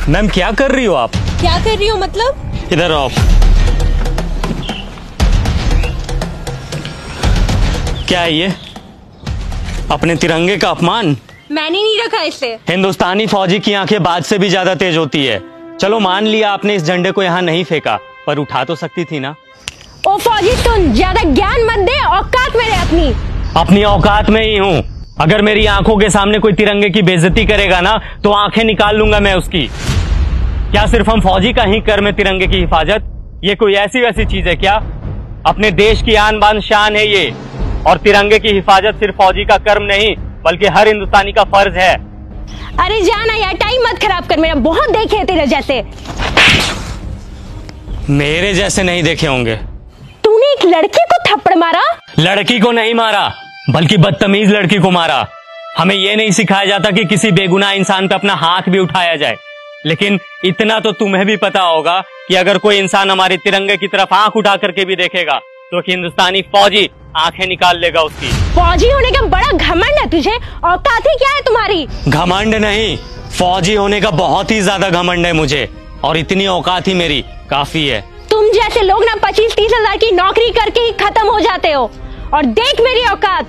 Ma'am क्या कर रही हो आप? क्या कर रही हो मतलब? इधर आओ। क्या है ये? अपने तिरंगे का अपमान? मैंने नहीं रखा इसे। हिंदुस्तानी फौजी की आंखें बाज से भी ज्यादा तेज होती है। चलो मान लिया आपने इस झंडे को यहाँ नहीं फेंका, पर उठा तो सकती थी ना। ओ फौजी तुम ज्यादा ज्ञान मत दे, औकात में रहे अपनी औकात में ही हूँ। अगर मेरी आंखों के सामने कोई तिरंगे की बेइज्जती करेगा ना तो आंखें निकाल लूंगा मैं उसकी। क्या सिर्फ हम फौजी का ही कर्म है तिरंगे की हिफाजत? ये कोई ऐसी वैसी चीज है क्या? अपने देश की आन बान शान है ये, और तिरंगे की हिफाजत सिर्फ फौजी का कर्म नहीं बल्कि हर हिंदुस्तानी का फर्ज है। अरे जाना यार, टाइम मत खराब कर मेरा, बहुत देखे हैं तेरे जैसे। मेरे जैसे नहीं देखे होंगे। तूने एक लड़के को थप्पड़ मारा? लड़की को नहीं मारा बल्कि बदतमीज लड़की को मारा। हमें यह नहीं सिखाया जाता कि किसी बेगुनाह इंसान पे अपना हाथ भी उठाया जाए, लेकिन इतना तो तुम्हें भी पता होगा कि अगर कोई इंसान हमारे तिरंगे की तरफ आंख उठा करके भी देखेगा तो हिंदुस्तानी फौजी आंखें निकाल लेगा उसकी। फौजी होने का बड़ा घमंड है तुझे, औकात ही क्या है तुम्हारी? घमंड नहीं, फौजी होने का बहुत ही ज्यादा घमंड है मुझे, और इतनी औकात ही मेरी काफी है। तुम जैसे लोग ना 25-30 हजार की नौकरी करके ही खत्म हो जाते हो, और देख मेरी औकात,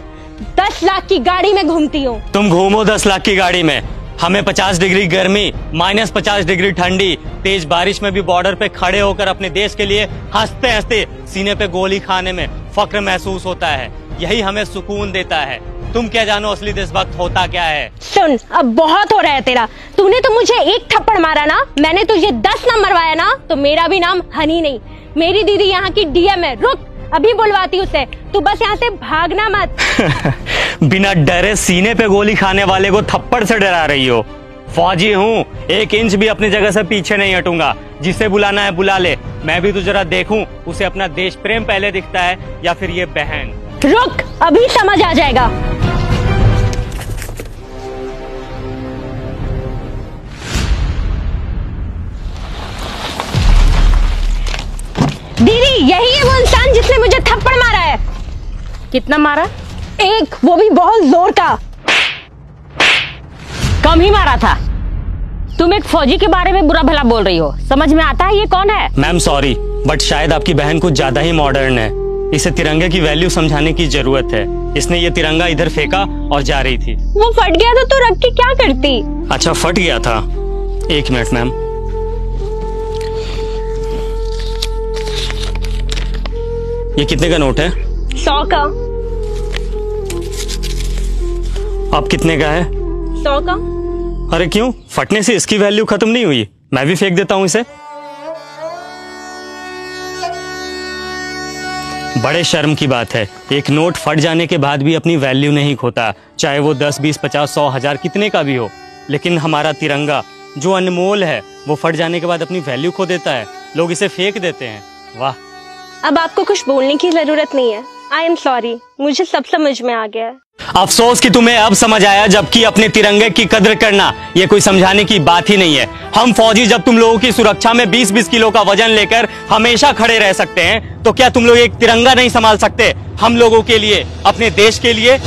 10 लाख की गाड़ी में घूमती हूँ। तुम घूमो 10 लाख की गाड़ी में, हमें 50 डिग्री गर्मी, -50 डिग्री ठंडी, तेज बारिश में भी बॉर्डर पे खड़े होकर अपने देश के लिए हंसते हंसते सीने पे गोली खाने में फक्र महसूस होता है। यही हमें सुकून देता है। तुम क्या जानो असली देशभक्त होता क्या है? सुन, अब बहुत हो रहा है तेरा। तूने तो मुझे एक थप्पड़ मारा ना, मैंने तुझे 10 ना मरवाया ना, तो मेरा भी नाम हनी नहीं। मेरी दीदी यहाँ की डीएम है। रुक, अभी बुलवाती उसे। तू बस यहाँ से भागना मत। बिना डरे सीने पे गोली खाने वाले को थप्पड़ से डरा रही हो? फौजी हूँ, 1 इंच भी अपनी जगह से पीछे नहीं हटूंगा। जिसे बुलाना है बुला ले। मैं भी तो जरा देखूं उसे अपना देश प्रेम पहले दिखता है या फिर ये बहन। रुक, अभी समझ आ जाएगा। दीदी, यही है वो इंसान जिसने मुझे थप्पड़ मारा है। कितना मारा? 1, वो भी बहुत जोर का। कम ही मारा था। तुम एक फौजी के बारे में बुरा भला बोल रही हो, समझ में आता है ये कौन है? मैम सॉरी, बट शायद आपकी बहन कुछ ज्यादा ही मॉडर्न है। इसे तिरंगे की वैल्यू समझाने की जरूरत है। इसने ये तिरंगा इधर फेंका और जा रही थी। वो फट गया तो रख के क्या करती? अच्छा, फट गया था। 1 मिनट मैम। ये कितने का नोट है? 100 का। अब कितने का है? 100 का। अरे क्यों, फटने से इसकी वैल्यू खत्म नहीं हुई? मैं भी फेंक देता हूं इसे। बड़े शर्म की बात है, एक नोट फट जाने के बाद भी अपनी वैल्यू नहीं खोता, चाहे वो 10, 20, 50, 100, 1000 कितने का भी हो। लेकिन हमारा तिरंगा जो अनमोल है वो फट जाने के बाद अपनी वैल्यू खो देता है। लोग इसे फेंक देते हैं। वाह। अब आपको कुछ बोलने की जरूरत नहीं है। आई एम सॉरी, मुझे सब समझ में आ गया है। अफसोस कि तुम्हें अब समझ आया, जबकि अपने तिरंगे की कद्र करना ये कोई समझाने की बात ही नहीं है। हम फौजी जब तुम लोगों की सुरक्षा में 20-20 किलो का वजन लेकर हमेशा खड़े रह सकते हैं, तो क्या तुम लोग एक तिरंगा नहीं संभाल सकते हम लोगों के लिए, अपने देश के लिए?